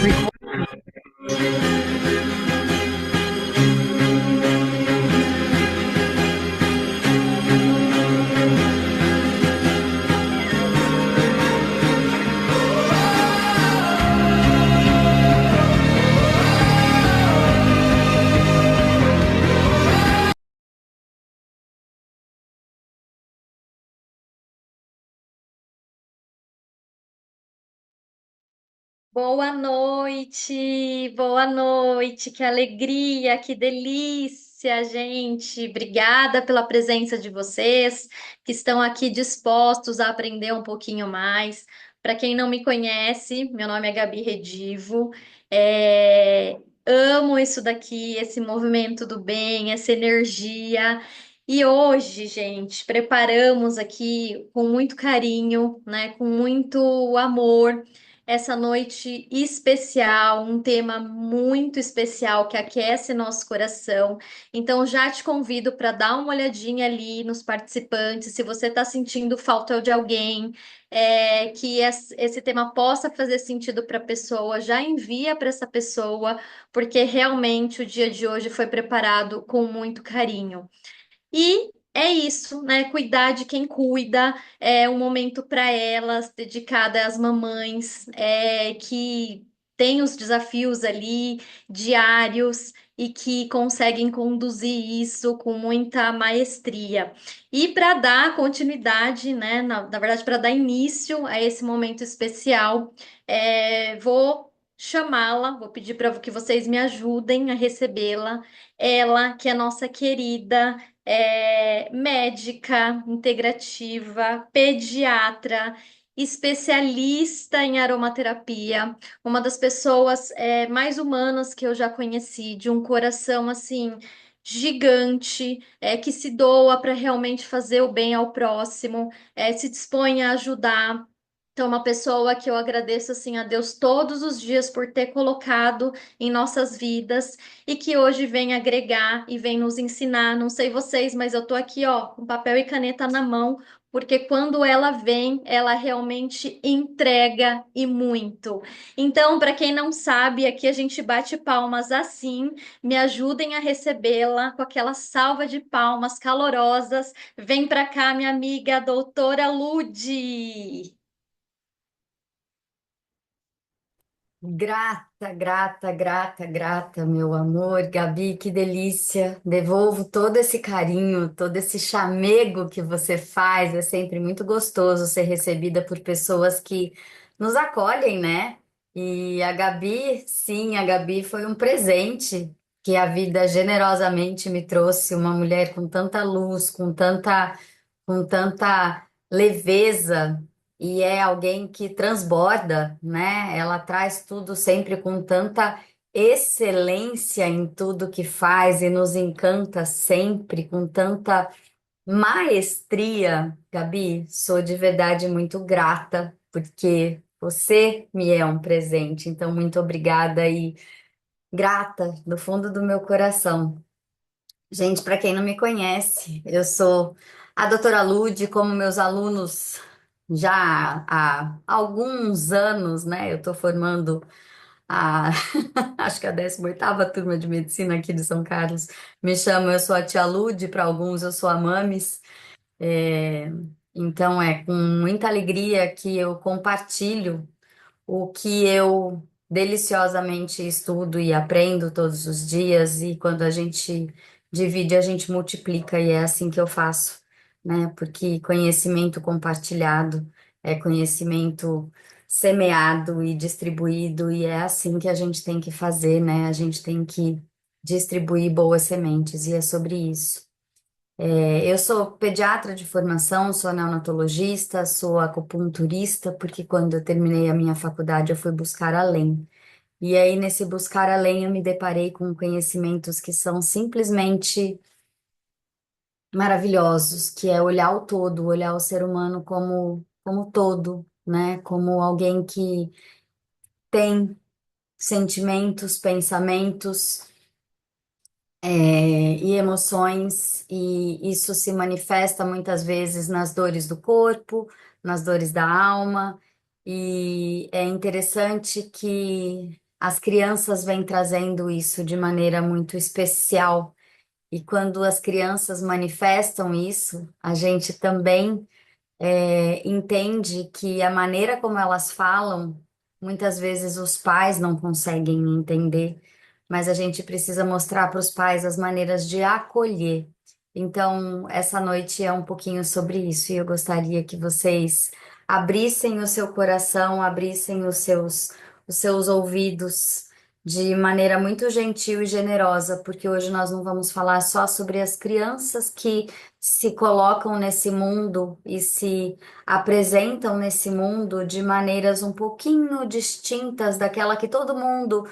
Record. Boa noite, que alegria, que delícia, gente. Obrigada pela presença de vocês que estão aqui dispostos a aprender um pouquinho mais. Para quem não me conhece, meu nome é Gabi Redivo. Amo isso daqui, esse movimento do bem, essa energia. E hoje, gente, preparamos aqui com muito carinho, né, com muito amor essa noite especial, um tema muito especial que aquece nosso coração. Então, já te convido para dar uma olhadinha ali nos participantes, se você está sentindo falta de alguém, que esse tema possa fazer sentido para a pessoa, já envia para essa pessoa, porque realmente o dia de hoje foi preparado com muito carinho. E é isso, né? Cuidar de quem cuida, é um momento para elas, dedicada às mamães, que têm os desafios ali diários e que conseguem conduzir isso com muita maestria. E para dar continuidade, né? Na verdade, para dar início a esse momento especial, vou chamá-la, vou pedir para que vocês me ajudem a recebê-la. Ela, que é nossa querida médica integrativa, pediatra, especialista em aromaterapia, uma das pessoas mais humanas que eu já conheci, de um coração assim gigante, que se doa para realmente fazer o bem ao próximo, se dispõe a ajudar. Então, uma pessoa que eu agradeço assim a Deus todos os dias por ter colocado em nossas vidas e que hoje vem agregar e vem nos ensinar. Não sei vocês, mas eu tô aqui, ó, com papel e caneta na mão, porque quando ela vem, ela realmente entrega e muito. Então, para quem não sabe, aqui a gente bate palmas assim. Me ajudem a recebê-la com aquela salva de palmas calorosas. Vem para cá, minha amiga, doutora Lude. Grata, grata, grata, grata, meu amor, Gabi, que delícia. Devolvo todo esse carinho, todo esse chamego que você faz. É sempre muito gostoso ser recebida por pessoas que nos acolhem, né? E a Gabi, sim, a Gabi foi um presente que a vida generosamente me trouxe, uma mulher com tanta luz, com tanta leveza e é alguém que transborda, né? Ela traz tudo sempre com tanta excelência em tudo que faz e nos encanta sempre com tanta maestria. Gabi, sou de verdade muito grata porque você me é um presente, então muito obrigada e grata do fundo do meu coração. Gente, para quem não me conhece, eu sou a doutora Lude, como meus alunos já há alguns anos, né? Eu estou formando a, acho que a 18ª turma de medicina aqui de São Carlos. Me chamam, eu sou a tia Lude, para alguns eu sou a Mames. É, então é com muita alegria que eu compartilho o que eu deliciosamente estudo e aprendo todos os dias, e quando a gente divide, a gente multiplica, e é assim que eu faço, né? Porque conhecimento compartilhado é conhecimento semeado e distribuído, e é assim que a gente tem que fazer, né? A gente tem que distribuir boas sementes, e é sobre isso. Eu sou pediatra de formação, sou neonatologista, sou acupunturista, porque quando eu terminei a minha faculdade eu fui buscar além. E aí, nesse buscar além, eu me deparei com conhecimentos que são simplesmente maravilhosos, que é olhar o todo, olhar o ser humano como todo, né? Como alguém que tem sentimentos, pensamentos e emoções, e isso se manifesta muitas vezes nas dores do corpo, nas dores da alma, e é interessante que as crianças vêm trazendo isso de maneira muito especial. E quando as crianças manifestam isso, a gente também entende que a maneira como elas falam, muitas vezes os pais não conseguem entender, mas a gente precisa mostrar para os pais as maneiras de acolher. Então, essa noite é um pouquinho sobre isso, e eu gostaria que vocês abrissem o seu coração, abrissem os seus ouvidos. De maneira muito gentil e generosa, porque hoje nós não vamos falar só sobre as crianças que se colocam nesse mundo e se apresentam nesse mundo de maneiras um pouquinho distintas daquela que todo mundo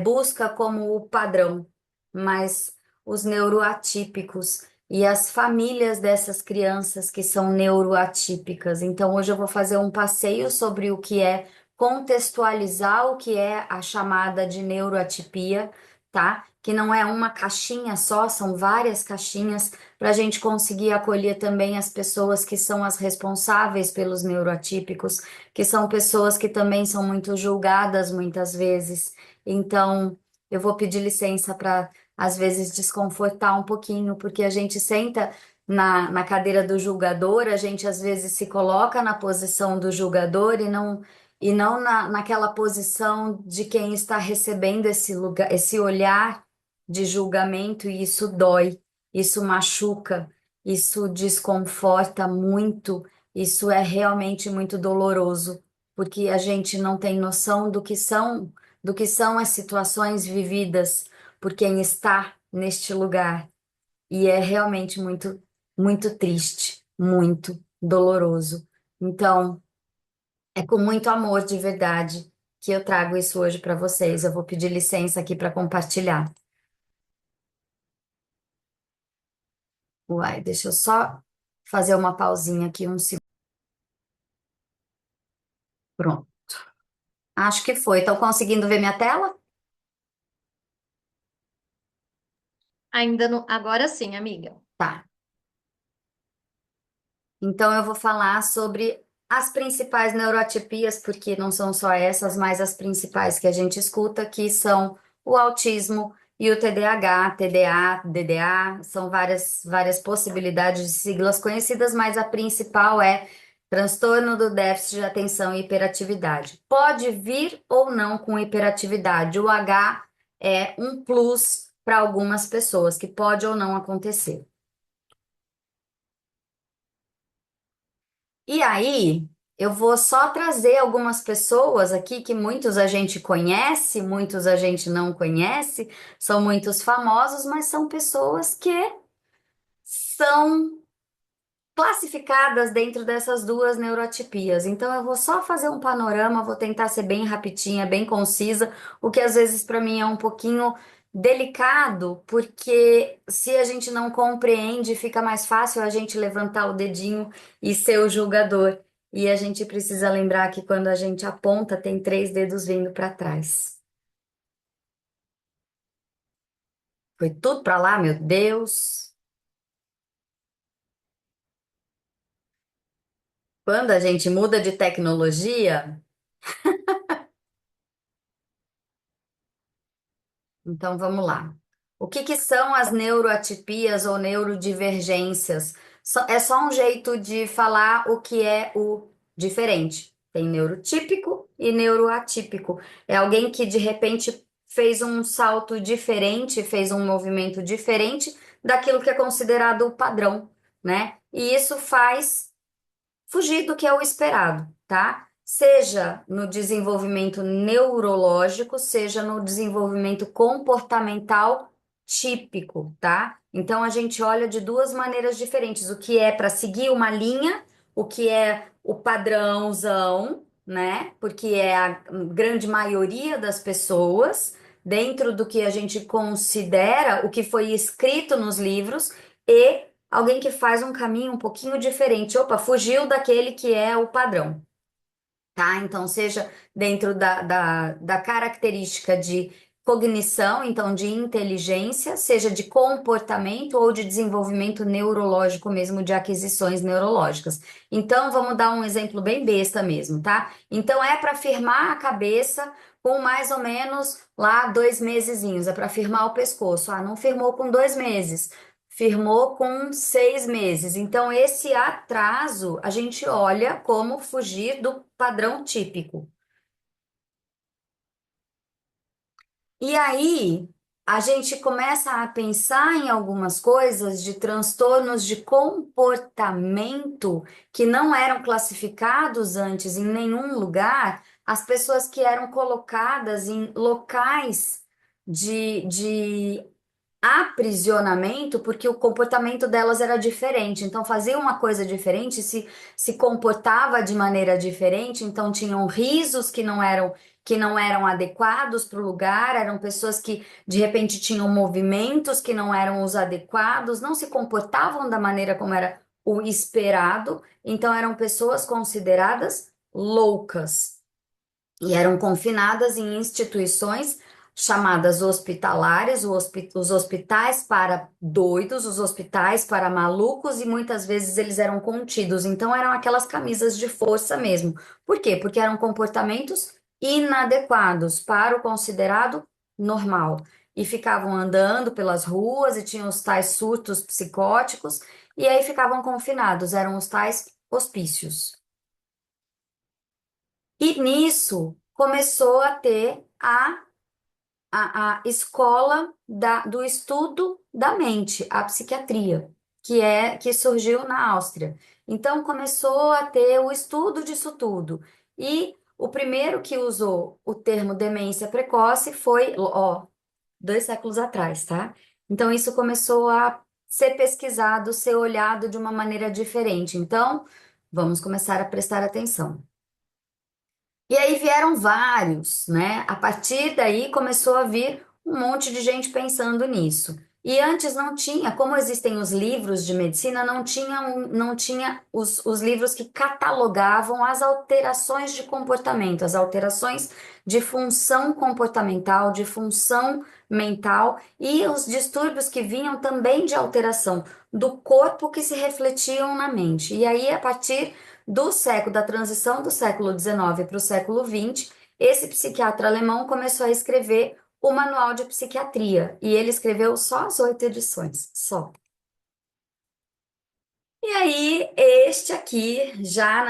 busca como o padrão, mas os neuroatípicos e as famílias dessas crianças que são neuroatípicas. Então, hoje eu vou fazer um passeio sobre o que é contextualizar o que é a chamada de neuroatipia, tá? Que não é uma caixinha só, são várias caixinhas para a gente conseguir acolher também as pessoas que são as responsáveis pelos neuroatípicos, que são pessoas que também são muito julgadas muitas vezes. Então, eu vou pedir licença para, às vezes, desconfortar um pouquinho, porque a gente senta na cadeira do julgador, a gente às vezes se coloca na posição do julgador e não naquela posição de quem está recebendo esse lugar, esse olhar de julgamento, e isso dói. Isso machuca, isso desconforta muito, isso é realmente muito doloroso, porque a gente não tem noção do que são as situações vividas por quem está neste lugar. E é realmente muito, muito triste, muito doloroso. Então, é com muito amor de verdade que eu trago isso hoje para vocês. Eu vou pedir licença aqui para compartilhar. Uai, deixa eu só fazer uma pausinha aqui, um segundo. Pronto. Acho que foi. Estão conseguindo ver minha tela? Ainda não. Agora sim, amiga. Tá. Então eu vou falar sobre as principais neuroatipias, porque não são só essas, mas as principais que a gente escuta, que são o autismo e o TDAH, TDA, DDA, são várias possibilidades de siglas conhecidas, mas a principal é transtorno do déficit de atenção e hiperatividade. Pode vir ou não com hiperatividade. O H é um plus para algumas pessoas, que pode ou não acontecer. E aí, eu vou só trazer algumas pessoas aqui que muitos a gente conhece, muitos a gente não conhece, são muitos famosos, mas são pessoas que são classificadas dentro dessas duas neurotipias. Então, eu vou só fazer um panorama, vou tentar ser bem rapidinha, bem concisa, o que às vezes para mim é um pouquinho delicado, porque se a gente não compreende, fica mais fácil a gente levantar o dedinho e ser o julgador. E a gente precisa lembrar que quando a gente aponta, tem três dedos vindo para trás. Foi tudo para lá, meu Deus. Quando a gente muda de tecnologia, então vamos lá. O que que são as neuroatipias ou neurodivergências? É só um jeito de falar o que é o diferente. Tem neurotípico e neuroatípico. É alguém que de repente fez um salto diferente, fez um movimento diferente daquilo que é considerado o padrão, né? E isso faz fugir do que é o esperado, tá? Seja no desenvolvimento neurológico, seja no desenvolvimento comportamental típico, tá? Então a gente olha de duas maneiras diferentes, o que é para seguir uma linha, o que é o padrãozão, né? Porque é a grande maioria das pessoas dentro do que a gente considera o que foi escrito nos livros e alguém que faz um caminho um pouquinho diferente. Opa, fugiu daquele que é o padrão, tá? Então, seja dentro da característica de cognição, então de inteligência, seja de comportamento ou de desenvolvimento neurológico mesmo, de aquisições neurológicas. Então, vamos dar um exemplo bem besta mesmo, tá? Então, é para firmar a cabeça com mais ou menos lá 2 mesezinhos, é para firmar o pescoço. Ah, não firmou com 2 meses, firmou com 6 meses. Então, esse atraso a gente olha como fugir do padrão típico. E aí, a gente começa a pensar em algumas coisas de transtornos de comportamento que não eram classificados antes em nenhum lugar, as pessoas que eram colocadas em locais de aprisionamento, porque o comportamento delas era diferente. Então, fazia uma coisa diferente, se comportava de maneira diferente. Então, tinham risos que não eram adequados para o lugar, eram pessoas que de repente tinham movimentos que não eram os adequados, não se comportavam da maneira como era o esperado. Então, eram pessoas consideradas loucas e eram confinadas em instituições chamadas hospitalares, os hospitais para doidos, os hospitais para malucos, e muitas vezes eles eram contidos. Então eram aquelas camisas de força mesmo. Por quê? Porque eram comportamentos inadequados para o considerado normal. E ficavam andando pelas ruas e tinham os tais surtos psicóticos, e aí ficavam confinados, eram os tais hospícios. E nisso começou a ter a escola do estudo da mente, a psiquiatria, que surgiu na Áustria. Então começou a ter o estudo disso tudo. E o primeiro que usou o termo demência precoce foi, ó, 2 séculos atrás, tá? Então isso começou a ser pesquisado, ser olhado de uma maneira diferente. Então, vamos começar a prestar atenção. E aí vieram vários, né? A partir daí começou a vir um monte de gente pensando nisso. E antes não tinha, como existem os livros de medicina, não tinha os livros que catalogavam as alterações de comportamento, as alterações de função comportamental, de função mental e os distúrbios que vinham também de alteração do corpo que se refletiam na mente. E aí, a partir da transição do século XIX para o século XX, esse psiquiatra alemão começou a escrever o Manual de Psiquiatria, e ele escreveu só as 8 edições, só. E aí, este aqui, já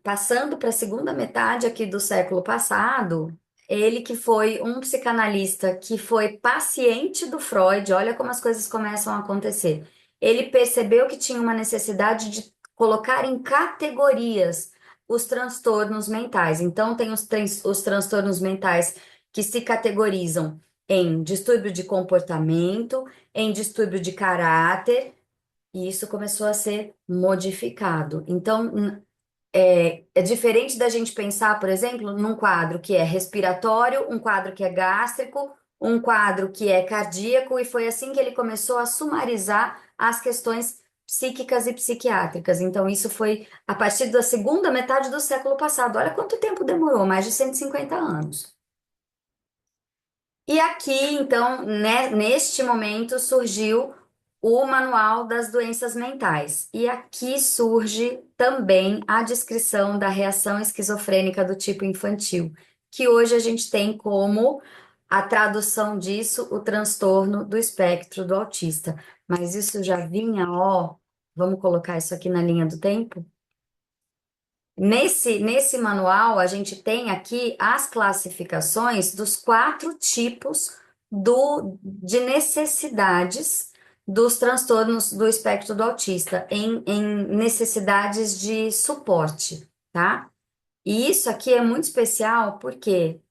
passando para a segunda metade aqui do século passado, ele que foi um psicanalista que foi paciente do Freud, olha como as coisas começam a acontecer. Ele percebeu que tinha uma necessidade de colocar em categorias os transtornos mentais. Então, tem os transtornos mentais que se categorizam em distúrbio de comportamento, em distúrbio de caráter, e isso começou a ser modificado. Então, é diferente da gente pensar, por exemplo, num quadro que é respiratório, um quadro que é gástrico, um quadro que é cardíaco, e foi assim que ele começou a sumarizar as questões psíquicas e psiquiátricas. Então, isso foi a partir da segunda metade do século passado. Olha quanto tempo demorou, mais de 150 anos. E aqui, então, neste momento, surgiu o Manual das Doenças Mentais. E aqui surge também a descrição da reação esquizofrênica do tipo infantil, que hoje a gente tem como a tradução disso, o transtorno do espectro do autista. Mas isso já vinha, ó, vamos colocar isso aqui na linha do tempo? Nesse manual, a gente tem aqui as classificações dos 4 tipos de necessidades dos transtornos do espectro do autista, em necessidades de suporte, tá? E isso aqui é muito especial porque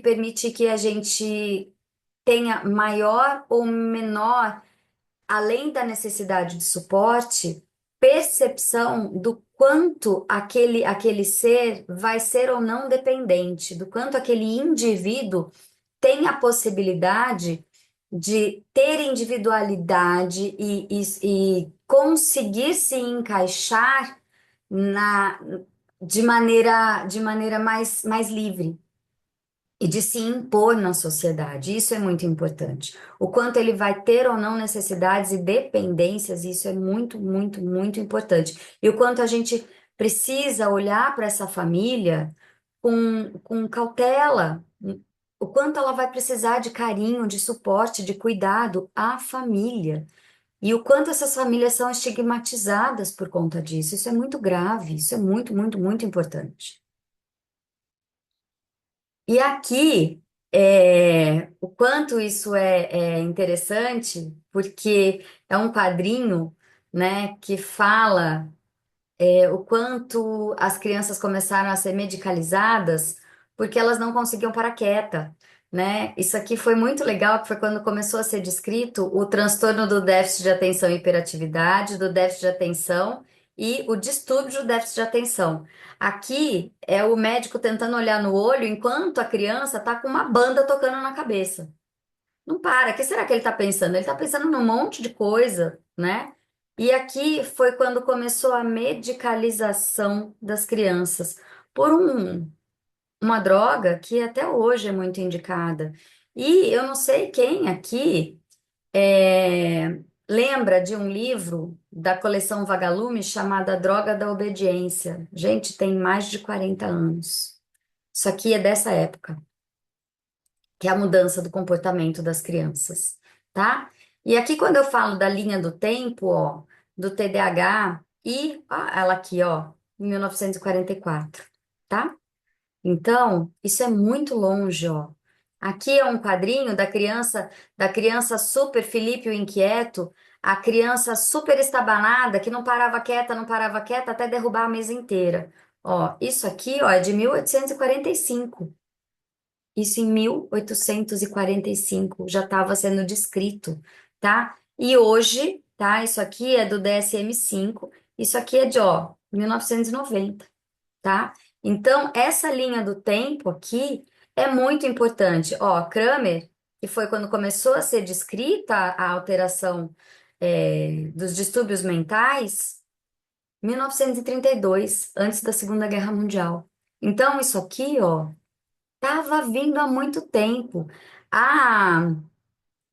permite que a gente tenha maior ou menor, além da necessidade de suporte, percepção do quanto aquele ser vai ser ou não dependente, do quanto aquele indivíduo tem a possibilidade de ter individualidade e conseguir se encaixar na, de maneira mais livre e de se impor na sociedade. Isso é muito importante. O quanto ele vai ter ou não necessidades e dependências, isso é muito, muito, muito importante. E o quanto a gente precisa olhar para essa família com cautela, o quanto ela vai precisar de carinho, de suporte, de cuidado à família. E o quanto essas famílias são estigmatizadas por conta disso. Isso é muito grave, isso é muito, muito, muito importante. E aqui, o quanto isso é interessante, porque é um quadrinho, né, que fala o quanto as crianças começaram a ser medicalizadas porque elas não conseguiam parar quieta, né? Isso aqui foi muito legal, que foi quando começou a ser descrito o transtorno do déficit de atenção e hiperatividade, do déficit de atenção e o distúrbio do déficit de atenção. Aqui é o médico tentando olhar no olho enquanto a criança está com uma banda tocando na cabeça. Não para. O que será que ele está pensando? Ele está pensando num monte de coisa, né? E aqui foi quando começou a medicalização das crianças por uma droga que até hoje é muito indicada. E eu não sei quem aqui lembra de um livro da coleção Vagalume chamada A Droga da Obediência. Gente, tem mais de 40 anos. Isso aqui é dessa época, que é a mudança do comportamento das crianças, tá? E aqui, quando eu falo da linha do tempo, ó, do TDAH, e ó, ela aqui, ó, em 1944, tá? Então, isso é muito longe, ó. Aqui é um quadrinho da criança super Felipe o Inquieto, a criança super estabanada, que não parava quieta, não parava quieta, até derrubar a mesa inteira. Ó, isso aqui, ó, é de 1845. Isso em 1845 já estava sendo descrito, tá? E hoje, tá? Isso aqui é do DSM-5, isso aqui é de, ó, 1990, tá? Então, essa linha do tempo aqui é muito importante. Ó, Kramer, que foi quando começou a ser descrita a alteração dos distúrbios mentais, 1932, antes da Segunda Guerra Mundial. Então, isso aqui, ó, estava vindo há muito tempo. A,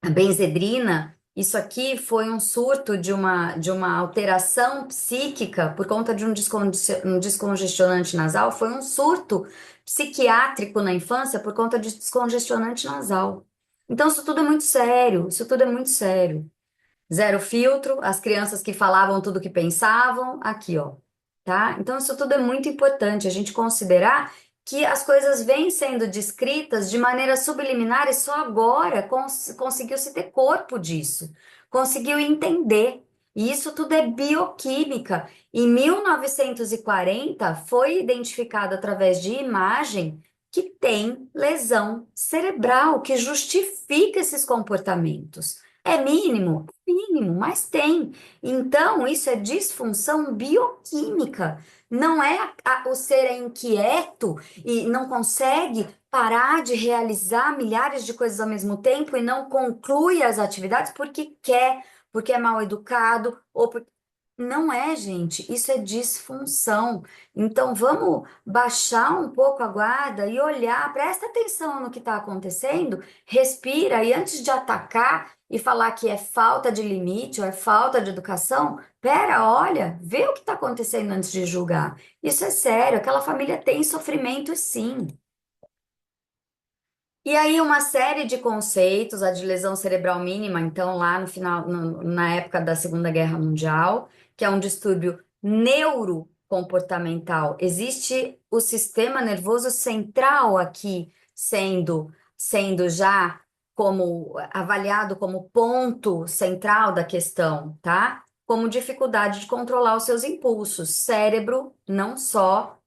a benzedrina, isso aqui foi um surto de uma alteração psíquica por conta de um descongestionante nasal, foi um surto psiquiátrico na infância por conta de descongestionante nasal. Então, isso tudo é muito sério, isso tudo é muito sério. Zero filtro, as crianças que falavam tudo o que pensavam, aqui, ó, tá? Então, isso tudo é muito importante, a gente considerar que as coisas vêm sendo descritas de maneira subliminar e só agora conseguiu-se ter corpo disso, conseguiu entender. E isso tudo é bioquímica. Em 1940, foi identificado através de imagem que tem lesão cerebral, que justifica esses comportamentos. É mínimo? É mínimo, mas tem. Então, isso é disfunção bioquímica. Não é o ser inquieto e não consegue parar de realizar milhares de coisas ao mesmo tempo e não conclui as atividades porque quer, porque é mal educado ou porque não é, gente, isso é disfunção. Então, vamos baixar um pouco a guarda e olhar, presta atenção no que está acontecendo, respira e antes de atacar e falar que é falta de limite ou é falta de educação, pera, olha, vê o que está acontecendo antes de julgar. Isso é sério, aquela família tem sofrimento, sim. E aí, uma série de conceitos, a de lesão cerebral mínima, então, lá no final, na época da Segunda Guerra Mundial, que é um distúrbio neurocomportamental. Existe o sistema nervoso central aqui sendo já como avaliado como ponto central da questão, tá? Como dificuldade de controlar os seus impulsos. Cérebro, não só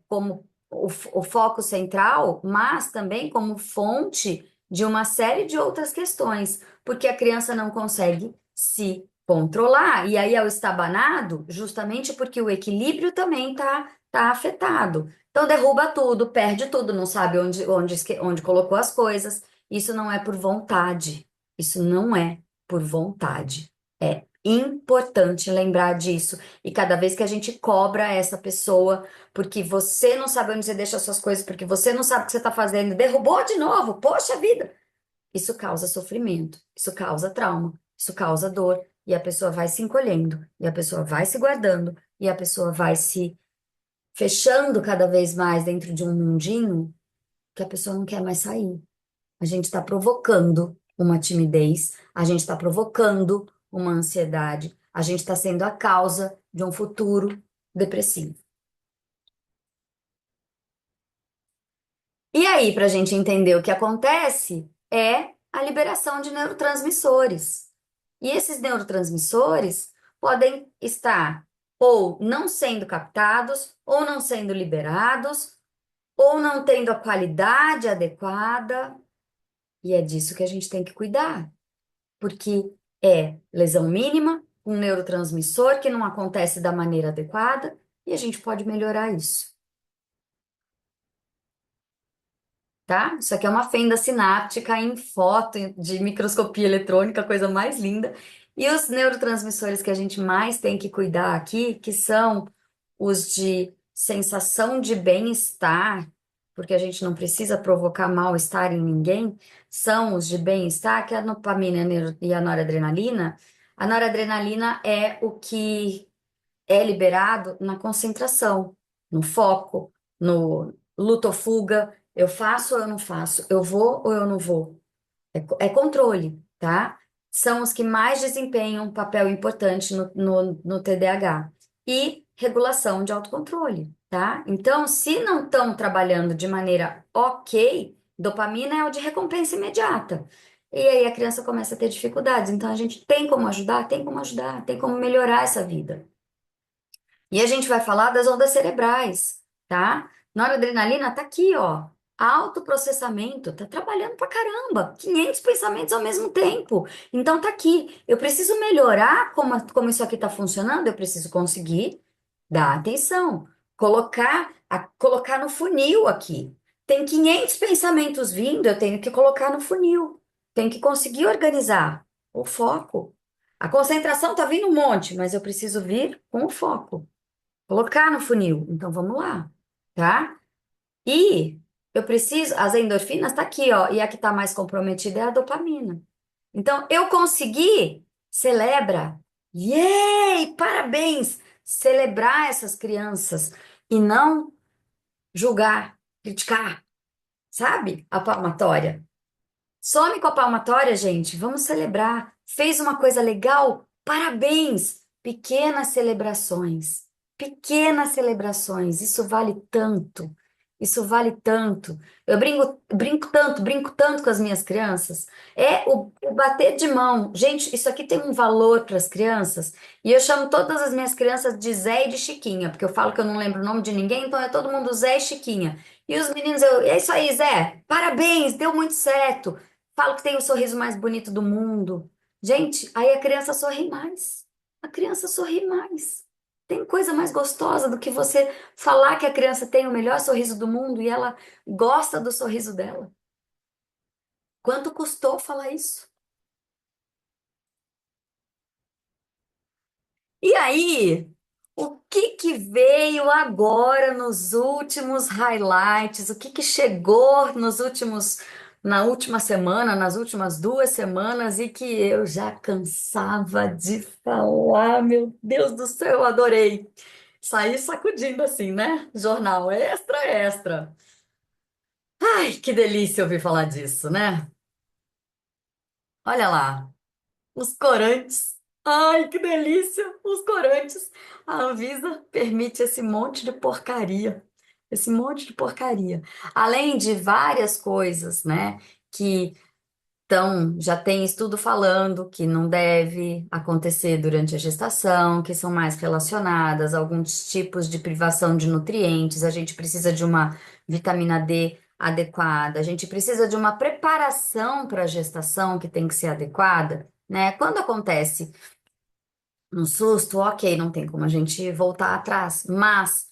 como o foco central, mas também como fonte de uma série de outras questões, porque a criança não consegue se controlar, e aí é o estabanado, justamente porque o equilíbrio também tá afetado. Então derruba tudo, perde tudo, não sabe onde colocou as coisas. Isso não é por vontade. Isso não é por vontade. É importante lembrar disso. E cada vez que a gente cobra essa pessoa porque você não sabe onde você deixa as suas coisas, porque você não sabe o que você está fazendo, derrubou de novo, poxa vida! Isso causa sofrimento, isso causa trauma, isso causa dor, e a pessoa vai se encolhendo, e a pessoa vai se guardando, e a pessoa vai se fechando cada vez mais dentro de um mundinho que a pessoa não quer mais sair. A gente está provocando uma timidez, a gente está provocando uma ansiedade, a gente está sendo a causa de um futuro depressivo. E aí, para a gente entender o que acontece, é a liberação de neurotransmissores. E esses neurotransmissores podem estar ou não sendo captados, ou não sendo liberados, ou não tendo a qualidade adequada. E é disso que a gente tem que cuidar, porque é lesão mínima, um neurotransmissor que não acontece da maneira adequada, e a gente pode melhorar isso. Tá? Isso aqui é uma fenda sináptica em foto de microscopia eletrônica, coisa mais linda. E os neurotransmissores que a gente mais tem que cuidar aqui, que são os de sensação de bem-estar, porque a gente não precisa provocar mal-estar em ninguém, são os de bem-estar, que é a dopamina e a noradrenalina. A noradrenalina é o que é liberado na concentração, no foco, no luta ou fuga. Eu faço ou eu não faço? Eu vou ou eu não vou? É controle, tá? São os que mais desempenham um papel importante no TDAH. E regulação de autocontrole, tá? Então, se não estão trabalhando de maneira ok, dopamina é o de recompensa imediata. E aí a criança começa a ter dificuldades. Então, a gente tem como ajudar, tem como ajudar, tem como melhorar essa vida. E a gente vai falar das ondas cerebrais, tá? Noradrenalina tá aqui, ó. Autoprocessamento, tá trabalhando pra caramba. 500 pensamentos ao mesmo tempo. Então tá aqui. Eu preciso melhorar como isso aqui tá funcionando, eu preciso conseguir dar atenção, colocar no funil aqui. Tem 500 pensamentos vindo, eu tenho que colocar no funil. Tem que conseguir organizar o foco. A concentração tá vindo um monte, mas eu preciso vir com o foco. Colocar no funil. Então vamos lá, tá? E eu preciso, as endorfinas tá aqui, ó, e a que tá mais comprometida é a dopamina. Então eu consegui, celebra. Yay! Parabéns! Celebrar essas crianças e não julgar, criticar, sabe? A palmatória. Some com a palmatória, gente. Vamos celebrar. Fez uma coisa legal? Parabéns! Pequenas celebrações. Pequenas celebrações. Isso vale tanto. Isso vale tanto. Eu brinco tanto com as minhas crianças. É o bater de mão. Gente, isso aqui tem um valor para as crianças. E eu chamo todas as minhas crianças de Zé e de Chiquinha, porque eu falo que eu não lembro o nome de ninguém, então é todo mundo Zé e Chiquinha. E os meninos, é isso aí, Zé. Parabéns, deu muito certo. Falo que tem o sorriso mais bonito do mundo. Gente, aí a criança sorri mais. A criança sorri mais. Tem coisa mais gostosa do que você falar que a criança tem o melhor sorriso do mundo e ela gosta do sorriso dela. Quanto custou falar isso? E aí, o que que veio agora nos últimos highlights? O que que chegou na última semana, nas últimas 2 semanas e que eu já cansava de falar? Meu Deus do céu, eu adorei. Saí sacudindo assim, né? Jornal extra, extra. Ai, que delícia ouvir falar disso, né? Olha lá. Os corantes. Ai, que delícia! Os corantes. A Anvisa permite esse monte de porcaria. Esse monte de porcaria. Além de várias coisas, né? Que já tem estudo falando que não deve acontecer durante a gestação, que são mais relacionadas a alguns tipos de privação de nutrientes. A gente precisa de uma vitamina D adequada, a gente precisa de uma preparação para a gestação que tem que ser adequada, né? Quando acontece um susto, ok, não tem como a gente voltar atrás, mas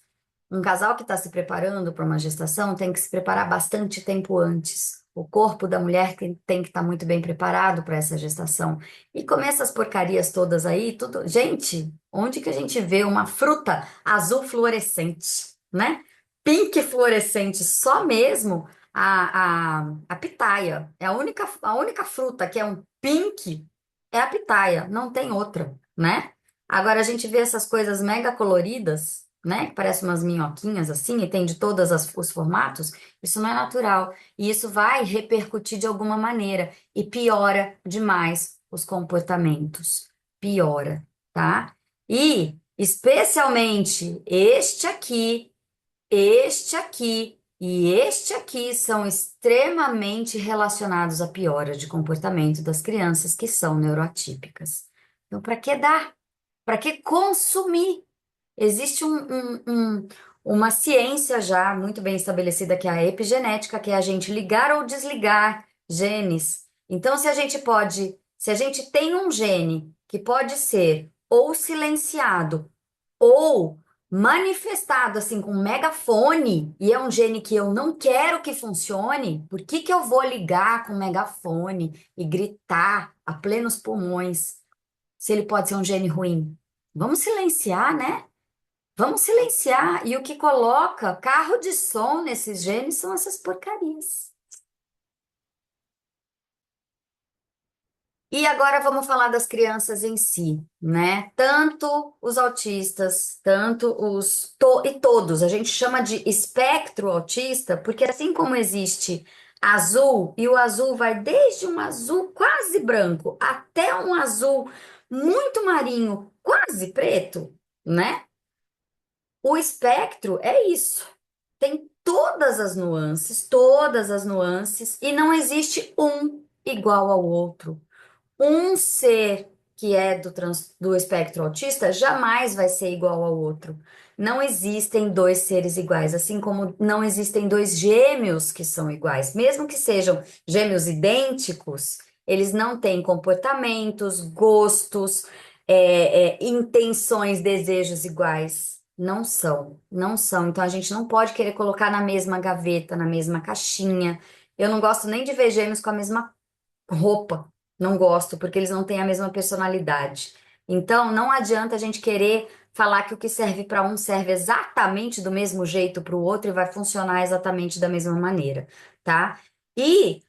um casal que está se preparando para uma gestação tem que se preparar bastante tempo antes. O corpo da mulher tem que estar muito bem preparado para essa gestação. E comer essas porcarias todas aí, tudo. Gente, onde que a gente vê uma fruta azul fluorescente, né? Pink fluorescente, só mesmo a pitaia. É a única fruta que é um pink é a pitaia, não tem outra, né? Agora a gente vê essas coisas mega coloridas. né? Que parece umas minhoquinhas assim, e tem de todos os formatos. Isso não é natural. E isso vai repercutir de alguma maneira e piora demais os comportamentos. Piora, tá? E especialmente este aqui e este aqui são extremamente relacionados à piora de comportamento das crianças que são neuroatípicas. Então, para que dar? Para que consumir? Existe uma ciência já muito bem estabelecida, que é a epigenética, que é a gente ligar ou desligar genes. Então, se a gente tem um gene que pode ser ou silenciado ou manifestado assim com um megafone, e é um gene que eu não quero que funcione, por que que eu vou ligar com um megafone e gritar a plenos pulmões se ele pode ser um gene ruim? Vamos silenciar, né? Vamos silenciar. E o que coloca carro de som nesses genes são essas porcarias. E agora vamos falar das crianças em si, né? Tanto os autistas, tanto e todos, a gente chama de espectro autista, porque assim como existe azul, e o azul vai desde um azul quase branco até um azul muito marinho, quase preto, né? O espectro é isso. Tem todas as nuances, e não existe um igual ao outro. Um ser que é do espectro autista jamais vai ser igual ao outro. Não existem dois seres iguais, assim como não existem dois gêmeos que são iguais. Mesmo que sejam gêmeos idênticos, eles não têm comportamentos, gostos, intenções, desejos iguais. Não são, não são. Então a gente não pode querer colocar na mesma gaveta, na mesma caixinha. Eu não gosto nem de ver gêmeos com a mesma roupa. Não gosto, porque eles não têm a mesma personalidade. Então, não adianta a gente querer falar que o que serve para um serve exatamente do mesmo jeito para o outro e vai funcionar exatamente da mesma maneira, tá?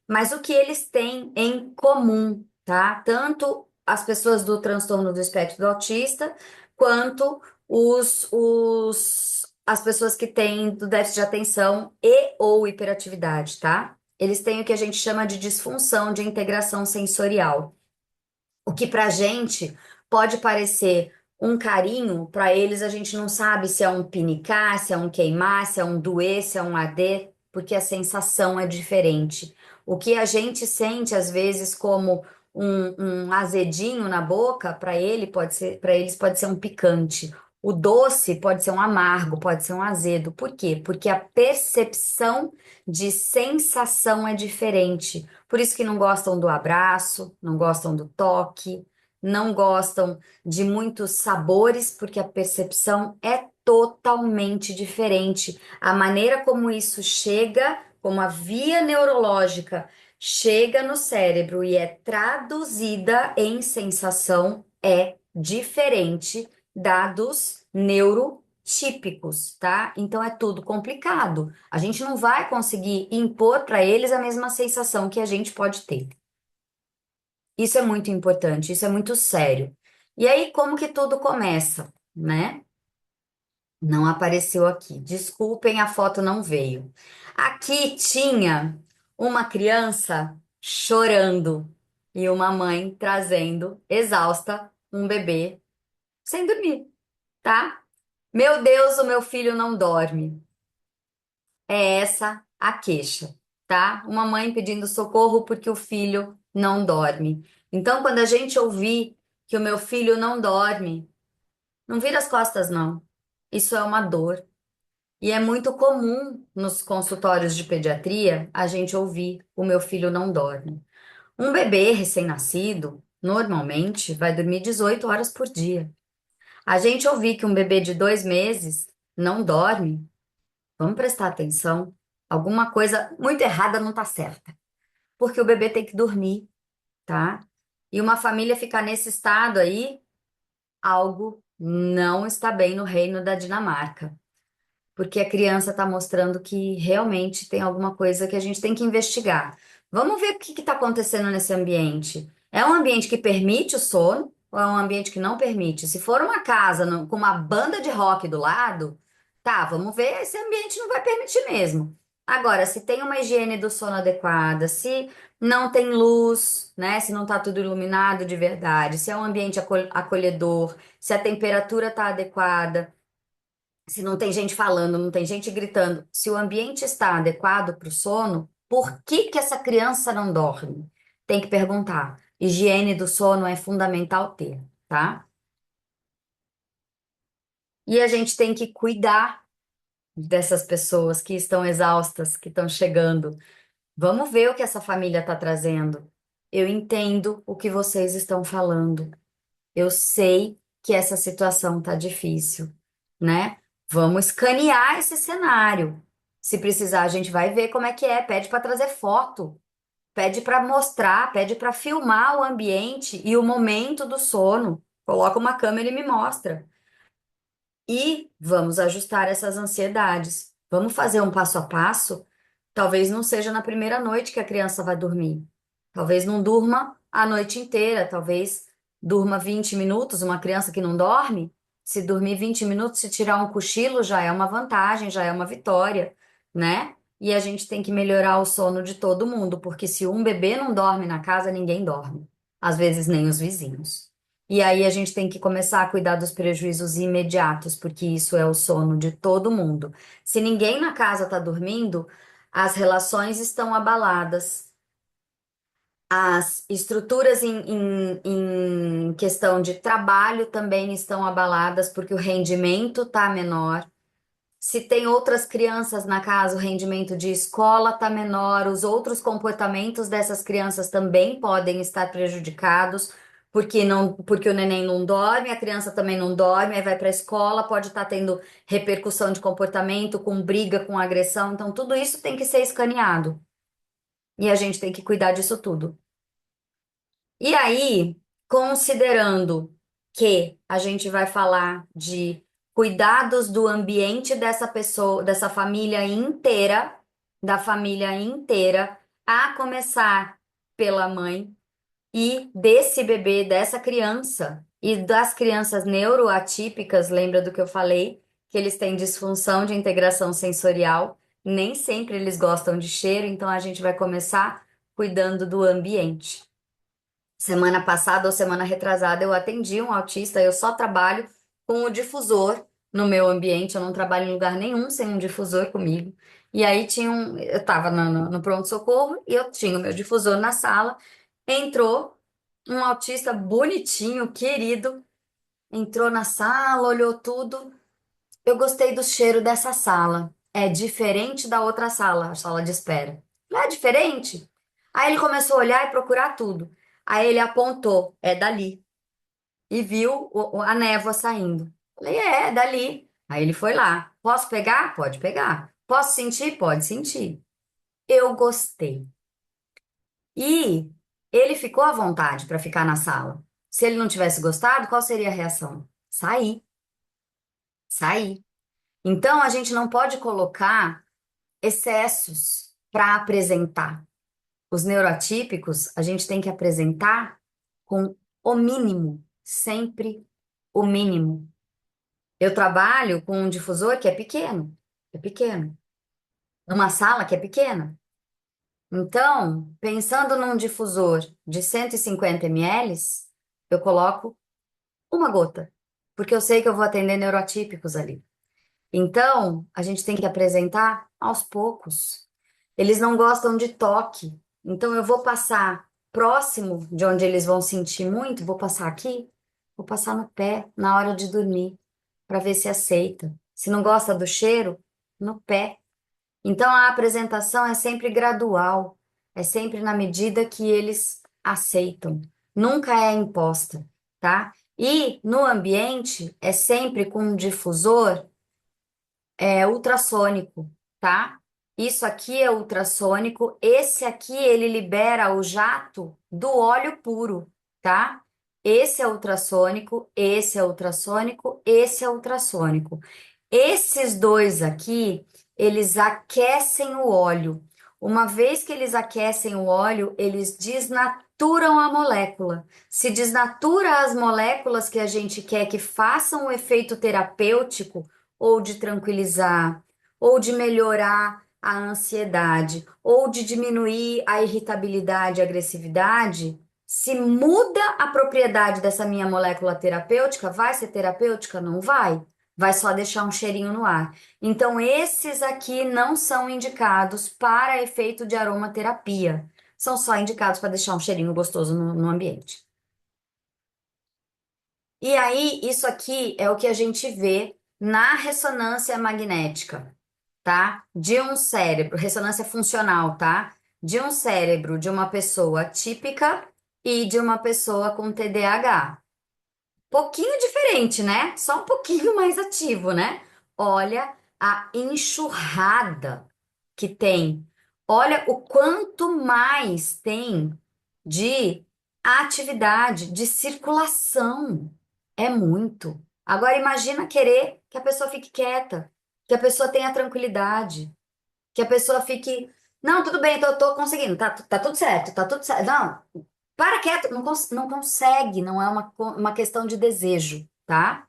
Mas o que eles têm em comum, tá? Tanto as pessoas do transtorno do espectro do autista, quanto as pessoas que têm do déficit de atenção e ou hiperatividade, tá? Eles têm o que a gente chama de disfunção de integração sensorial. O que para a gente pode parecer um carinho, para eles a gente não sabe se é um pinicar, se é um queimar, se é um doer, se é um arder, porque a sensação é diferente. O que a gente sente às vezes como um azedinho na boca, para eles pode ser um picante. O doce pode ser um amargo, pode ser um azedo. Por quê? Porque a percepção de sensação é diferente. Por isso que não gostam do abraço, não gostam do toque, não gostam de muitos sabores, porque a percepção é totalmente diferente. A maneira como isso chega, como a via neurológica chega no cérebro e é traduzida em sensação, é diferente da dos neurotípicos, tá? Então é tudo complicado. A gente não vai conseguir impor para eles a mesma sensação que a gente pode ter. Isso é muito importante, isso é muito sério. E aí, como que tudo começa, né? Não apareceu aqui. Desculpem, a foto não veio. Aqui tinha uma criança chorando e uma mãe trazendo, exausta, um bebê sem dormir, tá? Meu Deus, o meu filho não dorme. É essa a queixa, tá? Uma mãe pedindo socorro porque o filho não dorme. Então, quando a gente ouvir que o meu filho não dorme, não vira as costas, não. Isso é uma dor. E é muito comum nos consultórios de pediatria a gente ouvir o meu filho não dorme. Um bebê recém-nascido, normalmente, vai dormir 18 horas por dia. A gente ouvir que um bebê de 2 meses não dorme, vamos prestar atenção. Alguma coisa muito errada não tá certa. Porque o bebê tem que dormir, tá? E uma família ficar nesse estado aí, algo não está bem no reino da Dinamarca. Porque a criança está mostrando que realmente tem alguma coisa que a gente tem que investigar. Vamos ver o que está acontecendo nesse ambiente. É um ambiente que permite o sono ou é um ambiente que não permite? Se for uma casa com uma banda de rock do lado, Tá, vamos ver, esse ambiente não vai permitir mesmo. Agora, se tem uma higiene do sono adequada, se não tem luz, né? Se não tá tudo iluminado de verdade, se é um ambiente acolhedor, se a temperatura tá adequada, se não tem gente falando, não tem gente gritando, se o ambiente está adequado para o sono, por que que essa criança não dorme? Tem que perguntar. Higiene do sono é fundamental ter, tá? E a gente tem que cuidar dessas pessoas que estão exaustas, que estão chegando. Vamos ver o que essa família está trazendo. Eu entendo o que vocês estão falando. Eu sei que essa situação tá difícil, né? Vamos escanear esse cenário. Se precisar, a gente vai ver como é que é. Pede para trazer foto, pede para mostrar, pede para filmar o ambiente e o momento do sono. Coloca uma câmera e me mostra. E vamos ajustar essas ansiedades. Vamos fazer um passo a passo. Talvez não seja na primeira noite que a criança vai dormir. Talvez não durma a noite inteira. Talvez durma 20 minutos. Uma criança que não dorme, se dormir 20 minutos, se tirar um cochilo, já é uma vantagem, já é uma vitória, né? E a gente tem que melhorar o sono de todo mundo, porque se um bebê não dorme na casa, ninguém dorme. Às vezes nem os vizinhos. E aí a gente tem que começar a cuidar dos prejuízos imediatos, porque isso é o sono de todo mundo. Se ninguém na casa está dormindo, as relações estão abaladas, as estruturas em questão de trabalho também estão abaladas, porque o rendimento está menor. Se tem outras crianças na casa, o rendimento de escola está menor, os outros comportamentos dessas crianças também podem estar prejudicados, porque o neném não dorme, a criança também não dorme, aí vai para a escola, pode estar tendo repercussão de comportamento, com briga, com agressão, então tudo isso tem que ser escaneado. E a gente tem que cuidar disso tudo. E aí, considerando que a gente vai falar de cuidados do ambiente dessa pessoa, dessa família inteira, a começar pela mãe e desse bebê, dessa criança e das crianças neuroatípicas, lembra do que eu falei? Que eles têm disfunção de integração sensorial, nem sempre eles gostam de cheiro, então a gente vai começar cuidando do ambiente. Semana passada ou semana retrasada, eu atendi um autista, eu só trabalho com o difusor no meu ambiente, eu não trabalho em lugar nenhum sem um difusor comigo. E aí eu estava no pronto-socorro e eu tinha o meu difusor na sala. Entrou um autista bonitinho, querido, entrou na sala, olhou tudo. Eu gostei do cheiro dessa sala. É diferente da outra sala, a sala de espera. Não é diferente? Aí ele começou a olhar e procurar tudo. Aí ele apontou, é dali. E viu a névoa saindo. Falei, é dali. Aí ele foi lá. Posso pegar? Pode pegar. Posso sentir? Pode sentir. Eu gostei. E ele ficou à vontade para ficar na sala. Se ele não tivesse gostado, qual seria a reação? Sair, sair. Então a gente não pode colocar excessos para apresentar. Os neuroatípicos, a gente tem que apresentar com o mínimo, sempre o mínimo. Eu trabalho com um difusor que é pequeno, numa sala que é pequena. Então, pensando num difusor de 150 ml, eu coloco uma gota, porque eu sei que eu vou atender neuroatípicos ali. Então, a gente tem que apresentar aos poucos. Eles não gostam de toque. Então, eu vou passar próximo de onde eles vão sentir muito, vou passar aqui, vou passar no pé na hora de dormir, para ver se aceita. Se não gosta do cheiro, no pé. Então, a apresentação é sempre gradual, é sempre na medida que eles aceitam. Nunca é imposta, tá? E no ambiente é sempre com um difusor ultrassônico, tá? Isso aqui é ultrassônico, esse aqui ele libera o jato do óleo puro, tá? Esse é ultrassônico, esse é ultrassônico, esse é ultrassônico. Esses dois aqui, eles aquecem o óleo. Uma vez que eles aquecem o óleo, eles desnaturam a molécula. Se desnatura as moléculas que a gente quer que façam o efeito terapêutico, ou de tranquilizar, ou de melhorar a ansiedade, ou de diminuir a irritabilidade e agressividade, se muda a propriedade dessa minha molécula terapêutica, vai ser terapêutica? Não vai. Vai só deixar um cheirinho no ar. Então, esses aqui não são indicados para efeito de aromaterapia. São só indicados para deixar um cheirinho gostoso no ambiente. E aí, isso aqui é o que a gente vê na ressonância magnética, tá? De um cérebro, ressonância funcional, tá? De um cérebro de uma pessoa típica e de uma pessoa com TDAH. Pouquinho diferente, né? Só um pouquinho mais ativo, né? Olha a enxurrada que tem. Olha o quanto mais tem de atividade, de circulação. É muito. Agora imagina querer que a pessoa fique quieta, que a pessoa tenha tranquilidade, que a pessoa fique, não, tudo bem, tô conseguindo, tá tudo certo, tá tudo certo. Não, para quieto, não consegue, não é uma questão de desejo, tá?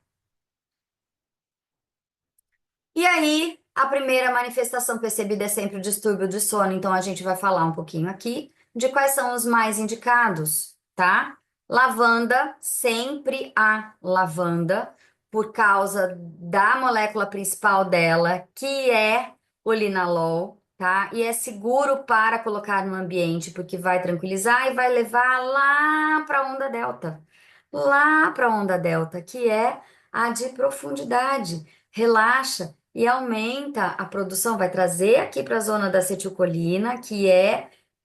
E aí, a primeira manifestação percebida é sempre o distúrbio de sono, então a gente vai falar um pouquinho aqui de quais são os mais indicados, tá? Lavanda, sempre a lavanda, por causa da molécula principal dela, que é o linalol, tá? E é seguro para colocar no ambiente, porque vai tranquilizar e vai levar lá para a onda delta. Lá para a onda delta, que é a de profundidade. Relaxa e aumenta a produção, vai trazer aqui para a zona da acetilcolina, que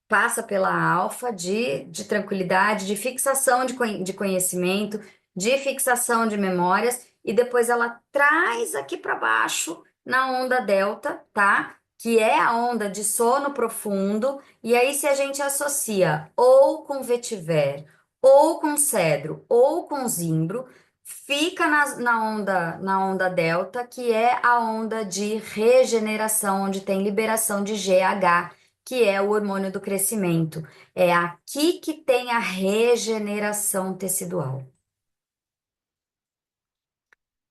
passa pela alfa de tranquilidade, de fixação de conhecimento, de fixação de memórias, e depois ela traz aqui para baixo na onda delta, tá? Que é a onda de sono profundo, e aí se a gente associa ou com vetiver, ou com cedro, ou com zimbro, fica na onda delta, que é a onda de regeneração, onde tem liberação de GH, que é o hormônio do crescimento. É aqui que tem a regeneração tecidual.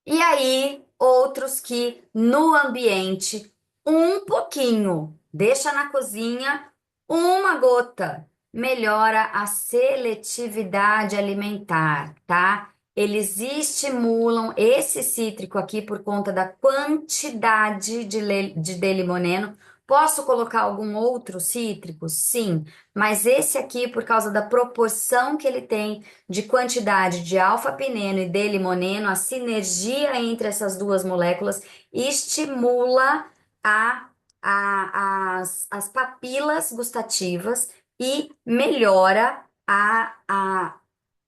E aí, outros que no ambiente, um pouquinho, deixa na cozinha, uma gota, melhora a seletividade alimentar, tá? Eles estimulam esse cítrico aqui por conta da quantidade de D-limoneno. Posso colocar algum outro cítrico? Sim, mas esse aqui, por causa da proporção que ele tem de quantidade de alfa-pineno e D-limoneno, a sinergia entre essas duas moléculas estimula a, as papilas gustativas e melhora a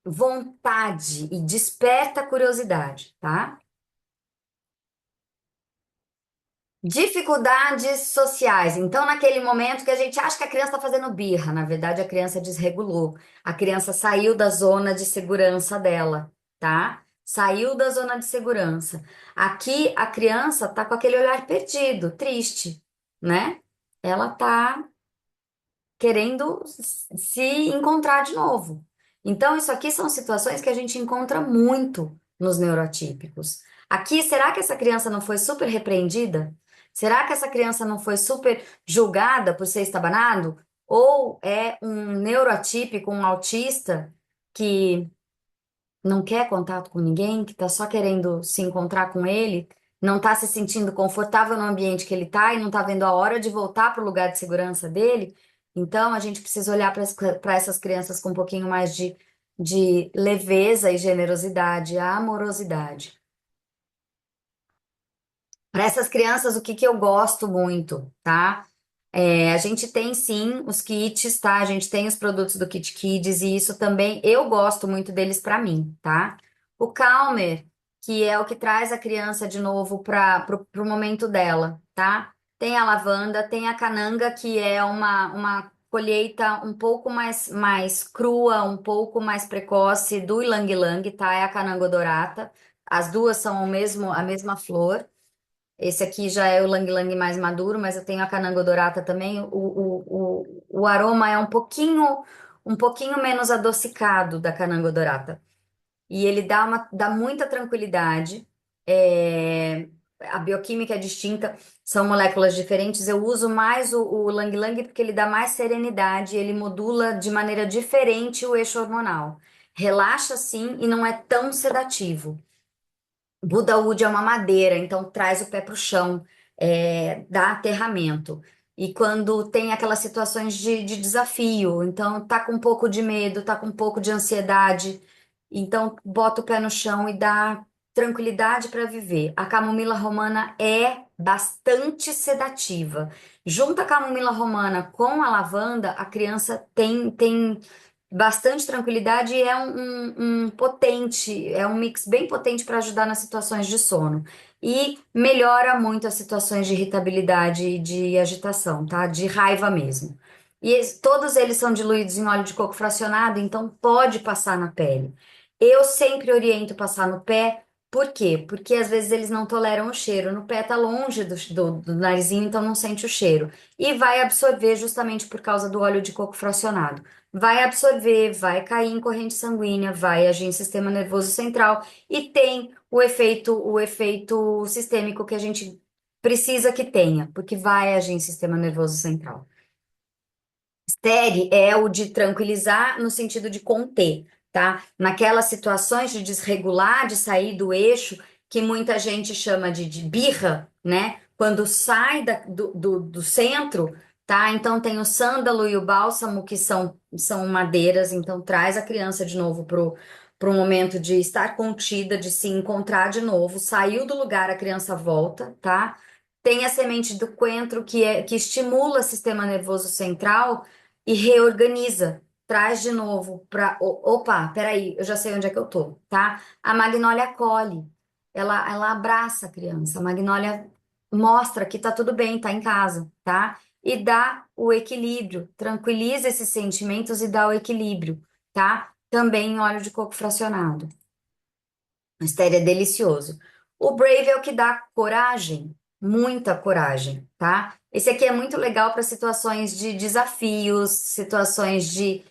vontade e desperta a curiosidade, tá? Dificuldades sociais. Então, naquele momento que a gente acha que a criança está fazendo birra, na verdade, a criança desregulou. A criança saiu da zona de segurança dela, tá? Saiu da zona de segurança. Aqui, a criança tá com aquele olhar perdido, triste, né? Ela tá querendo se encontrar de novo. Então, isso aqui são situações que a gente encontra muito nos neurotípicos. Aqui, será que essa criança não foi super repreendida? Será que essa criança não foi super julgada por ser estabanado? Ou é um neurotípico, um autista que não quer contato com ninguém, que está só querendo se encontrar com ele, não está se sentindo confortável no ambiente que ele está e não está vendo a hora de voltar para o lugar de segurança dele. Então, a gente precisa olhar para essas crianças com um pouquinho mais de leveza e generosidade, amorosidade. Para essas crianças, o que que eu gosto muito, tá? A gente tem sim os kits, tá? A gente tem os produtos do Kit Kids e isso também eu gosto muito deles para mim, tá? O Calmer, que é o que traz a criança de novo para o momento dela, tá? Tem a lavanda, tem a cananga, que é uma colheita um pouco mais crua, um pouco mais precoce do Ylang Ylang, tá? É a cananga odorata. As duas são a mesma flor. Esse aqui já é o Lang Lang mais maduro, mas eu tenho a Cananga Dorata também. O aroma é um pouquinho menos adocicado da Cananga Dorata. E ele dá muita tranquilidade. a bioquímica é distinta, são moléculas diferentes. Eu uso mais o Lang Lang porque ele dá mais serenidade, ele modula de maneira diferente o eixo hormonal. Relaxa sim e não é tão sedativo. Buda Wood é uma madeira, então traz o pé para o chão, dá aterramento. E quando tem aquelas situações de desafio, então tá com um pouco de medo, tá com um pouco de ansiedade, então bota o pé no chão e dá tranquilidade para viver. A camomila romana é bastante sedativa. Junta a camomila romana com a lavanda, a criança tem bastante tranquilidade e é um potente, é um mix bem potente para ajudar nas situações de sono. E melhora muito as situações de irritabilidade e de agitação, tá? De raiva mesmo. E todos eles são diluídos em óleo de coco fracionado, então pode passar na pele. Eu sempre oriento passar no pé, por quê? Porque às vezes eles não toleram o cheiro. No pé tá longe do narizinho, então não sente o cheiro. E vai absorver justamente por causa do óleo de coco fracionado, vai absorver, vai cair em corrente sanguínea, vai agir em sistema nervoso central e tem o efeito sistêmico que a gente precisa que tenha, porque vai agir em sistema nervoso central. Estere é o de tranquilizar no sentido de conter, tá? Naquelas situações de desregular, de sair do eixo, que muita gente chama de birra, né? Quando sai do centro, tá? Então tem o sândalo e o bálsamo, que são madeiras, então traz a criança de novo pro momento de estar contida, de se encontrar de novo. Saiu do lugar, a criança volta, tá? Tem a semente do coentro, que estimula o sistema nervoso central e reorganiza, traz de novo para. Opa, peraí, eu já sei onde é que eu tô, tá? A Magnólia acolhe, ela abraça a criança, a Magnólia mostra que tá tudo bem, tá em casa, tá? E dá o equilíbrio, tranquiliza esses sentimentos e dá o equilíbrio, tá? Também em óleo de coco fracionado. O Stevia é delicioso. O Brave é o que dá coragem, muita coragem, tá? Esse aqui é muito legal para situações de desafios, situações de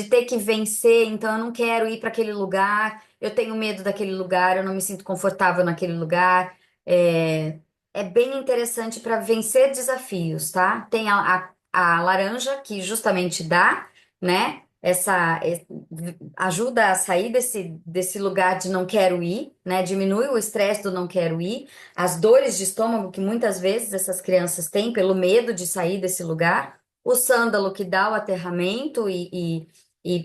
ter que vencer. Então, eu não quero ir para aquele lugar, eu tenho medo daquele lugar, eu não me sinto confortável naquele lugar. É bem interessante para vencer desafios, tá? Tem a laranja, que justamente dá, né? Ajuda a sair desse lugar de não quero ir, né? Diminui o estresse do não quero ir, as dores de estômago que muitas vezes essas crianças têm pelo medo de sair desse lugar, o sândalo que dá o aterramento e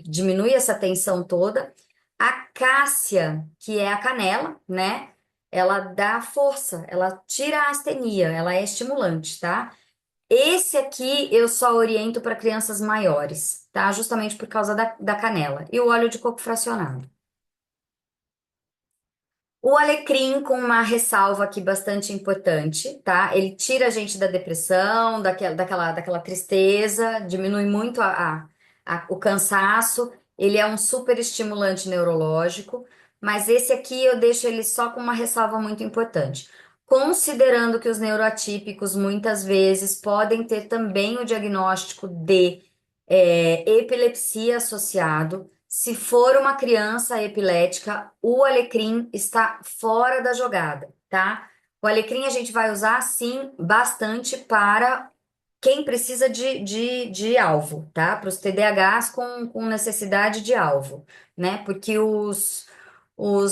diminui essa tensão toda, a cássia, que é a canela, né? Ela dá força, ela tira a astenia, ela é estimulante, tá? Esse aqui eu só oriento para crianças maiores, tá? Justamente por causa da canela. E o óleo de coco fracionado. O alecrim com uma ressalva aqui bastante importante, tá? Ele tira a gente da depressão, daquela tristeza, diminui muito o cansaço. Ele é um super estimulante neurológico, mas esse aqui eu deixo ele só com uma ressalva muito importante. Considerando que os neuroatípicos muitas vezes podem ter também o diagnóstico de epilepsia associado. Se for uma criança epilética, o alecrim está fora da jogada, tá? O alecrim a gente vai usar, sim, bastante para quem precisa de alvo, tá? Para os TDAHs com necessidade de alvo, né? Porque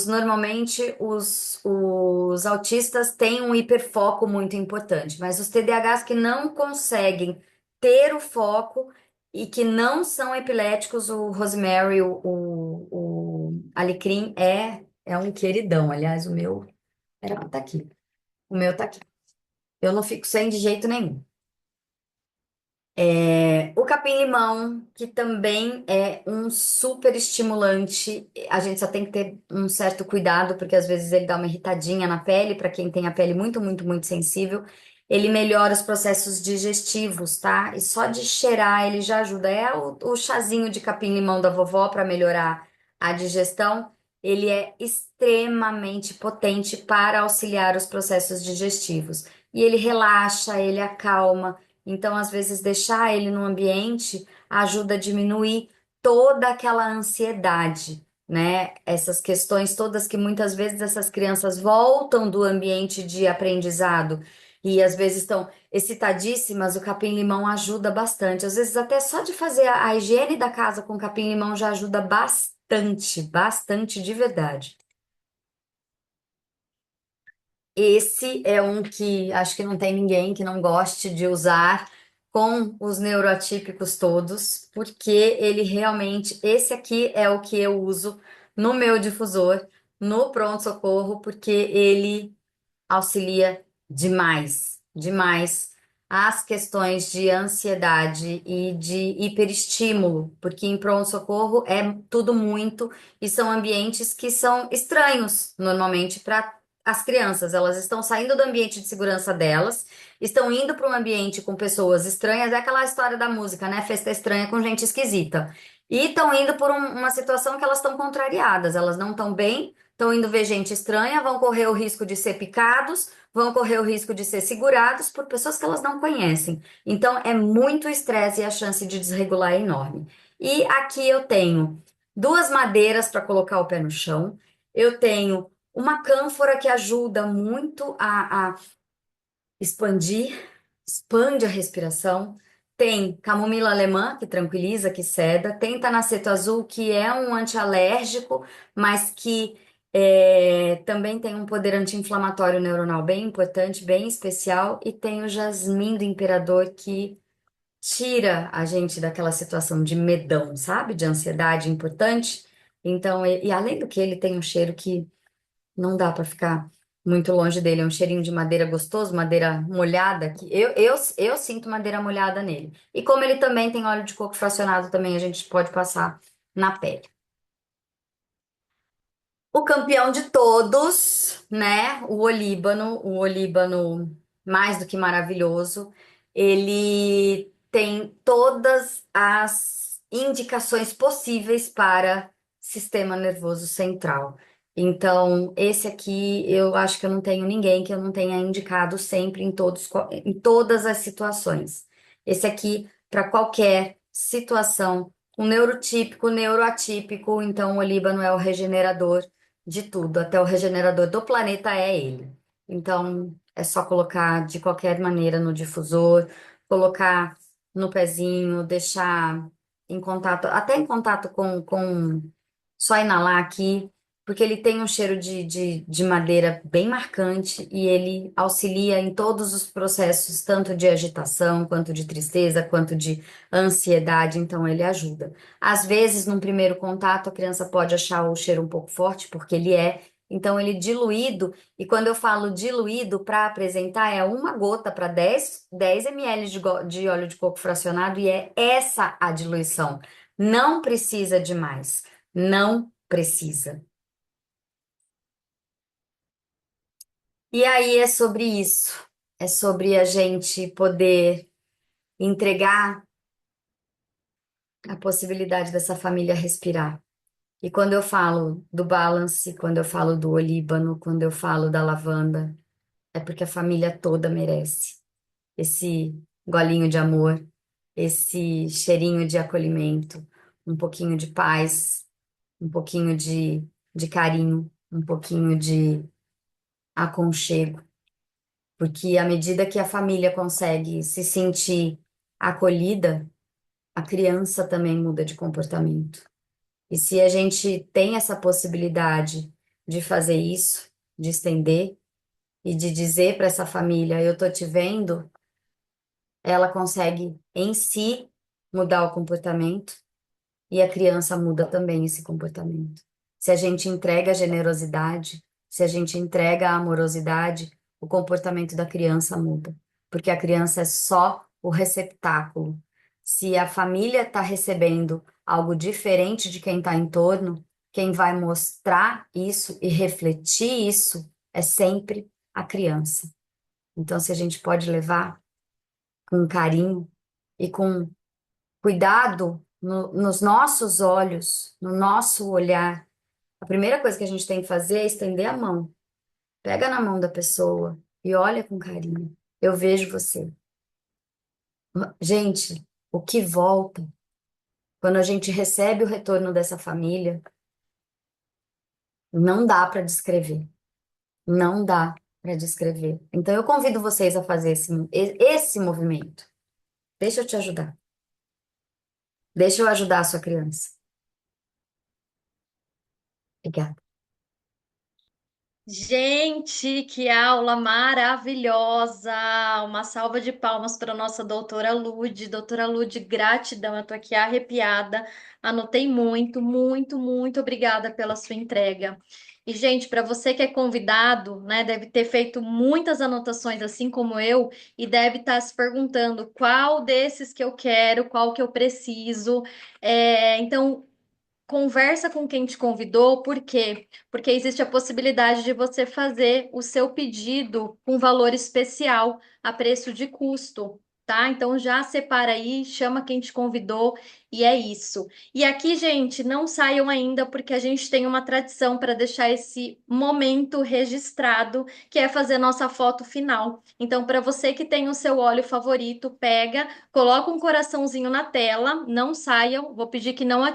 normalmente os autistas têm um hiperfoco muito importante, mas os TDAHs que não conseguem ter o foco e que não são epiléticos, o rosemary, o alecrim é um queridão. Aliás, o meu era pra estar aqui. O meu tá aqui. Eu não fico sem de jeito nenhum. O capim-limão, que também é um super estimulante, a gente só tem que ter um certo cuidado, porque às vezes ele dá uma irritadinha na pele, para quem tem a pele muito, muito, muito sensível. Ele melhora os processos digestivos, tá? E só de cheirar ele já ajuda. É o chazinho de capim-limão da vovó para melhorar a digestão. Ele é extremamente potente para auxiliar os processos digestivos. E ele relaxa, ele acalma. Então, às vezes, deixar ele no ambiente ajuda a diminuir toda aquela ansiedade, né? Essas questões todas que muitas vezes essas crianças voltam do ambiente de aprendizado e às vezes estão excitadíssimas, o capim-limão ajuda bastante. Às vezes até só de fazer a higiene da casa com capim-limão já ajuda bastante, bastante de verdade. Esse é um que acho que não tem ninguém que não goste de usar com os neuroatípicos todos, porque ele realmente, esse aqui é o que eu uso no meu difusor, no pronto-socorro, porque ele auxilia demais, demais as questões de ansiedade e de hiperestímulo, porque em pronto-socorro é tudo muito e são ambientes que são estranhos normalmente para as crianças. Elas estão saindo do ambiente de segurança delas, estão indo para um ambiente com pessoas estranhas, é aquela história da música, né? Festa estranha com gente esquisita. E estão indo por uma situação que elas estão contrariadas, elas não estão bem, estão indo ver gente estranha, vão correr o risco de ser picados, vão correr o risco de ser segurados por pessoas que elas não conhecem. Então, é muito estresse e a chance de desregular é enorme. E aqui eu tenho duas madeiras para colocar o pé no chão, eu tenho uma cânfora que ajuda muito a expandir, expande a respiração. Tem camomila alemã, que tranquiliza, que seda. Tem tanaceto azul, que é um antialérgico, mas que também tem um poder anti-inflamatório neuronal bem importante, bem especial. E tem o jasmim do imperador, que tira a gente daquela situação de medão, sabe? De ansiedade importante. Então, e além do que, ele tem um cheiro que não dá para ficar muito longe dele. É um cheirinho de madeira gostoso, madeira molhada, que eu sinto madeira molhada nele. E como ele também tem óleo de coco fracionado, também a gente pode passar na pele. O campeão de todos, né? O Olíbano mais do que maravilhoso. Ele tem todas as indicações possíveis para sistema nervoso central. Então, esse aqui eu acho que eu não tenho ninguém que eu não tenha indicado sempre em todas as situações. Esse aqui, para qualquer situação, o neurotípico, o neuroatípico, então o Olíbano é o regenerador de tudo, até o regenerador do planeta é ele. Então, é só colocar de qualquer maneira no difusor, colocar no pezinho, deixar em contato, até em contato com só inalar aqui, porque ele tem um cheiro de madeira bem marcante e ele auxilia em todos os processos, tanto de agitação, quanto de tristeza, quanto de ansiedade, então ele ajuda. Às vezes, num primeiro contato, a criança pode achar o cheiro um pouco forte, porque ele é. Então, ele diluído, e quando eu falo diluído para apresentar, é uma gota para 10 ml de óleo de coco fracionado, e é essa a diluição. Não precisa de mais. Não precisa. E aí é sobre isso. É sobre a gente poder entregar a possibilidade dessa família respirar. E quando eu falo do balance, quando eu falo do olíbano, quando eu falo da lavanda, é porque a família toda merece esse golinho de amor, esse cheirinho de acolhimento, um pouquinho de paz, um pouquinho de carinho, um pouquinho de aconchego. Porque à medida que a família consegue se sentir acolhida, a criança também muda de comportamento. E se a gente tem essa possibilidade de fazer isso, de estender e de dizer para essa família, eu tô te vendo, ela consegue em si mudar o comportamento e a criança muda também esse comportamento. Se a gente entrega a generosidade, se a gente entrega a amorosidade, o comportamento da criança muda, porque a criança é só o receptáculo. Se a família está recebendo algo diferente de quem está em torno, quem vai mostrar isso e refletir isso é sempre a criança. Então, se a gente pode levar com carinho e com cuidado nos nossos olhos, no nosso olhar. A primeira coisa que a gente tem que fazer é estender a mão. Pega na mão da pessoa e olha com carinho. Eu vejo você. Gente, o que volta quando a gente recebe o retorno dessa família Não dá para descrever. Não dá para descrever. Então, eu convido vocês a fazer esse movimento. Deixa eu te ajudar. Deixa eu ajudar a sua criança. Obrigada. Gente, que aula maravilhosa! Uma salva de palmas para nossa doutora Lude. Doutora Lude, gratidão. Eu tô aqui arrepiada. Anotei muito, muito, muito obrigada pela sua entrega. E, gente, para você que é convidado, né, deve ter feito muitas anotações, assim como eu, e deve estar se perguntando qual desses que eu quero, qual que eu preciso. Então, conversa com quem te convidou, por quê? Porque existe a possibilidade de você fazer o seu pedido com valor especial, a preço de custo, tá? Então já separa aí, chama quem te convidou e é isso. E aqui, gente, não saiam ainda, porque a gente tem uma tradição para deixar esse momento registrado, que é fazer nossa foto final. Então, para você que tem o seu óleo favorito, pega, coloca um coraçãozinho na tela, não saiam, vou pedir que não ativem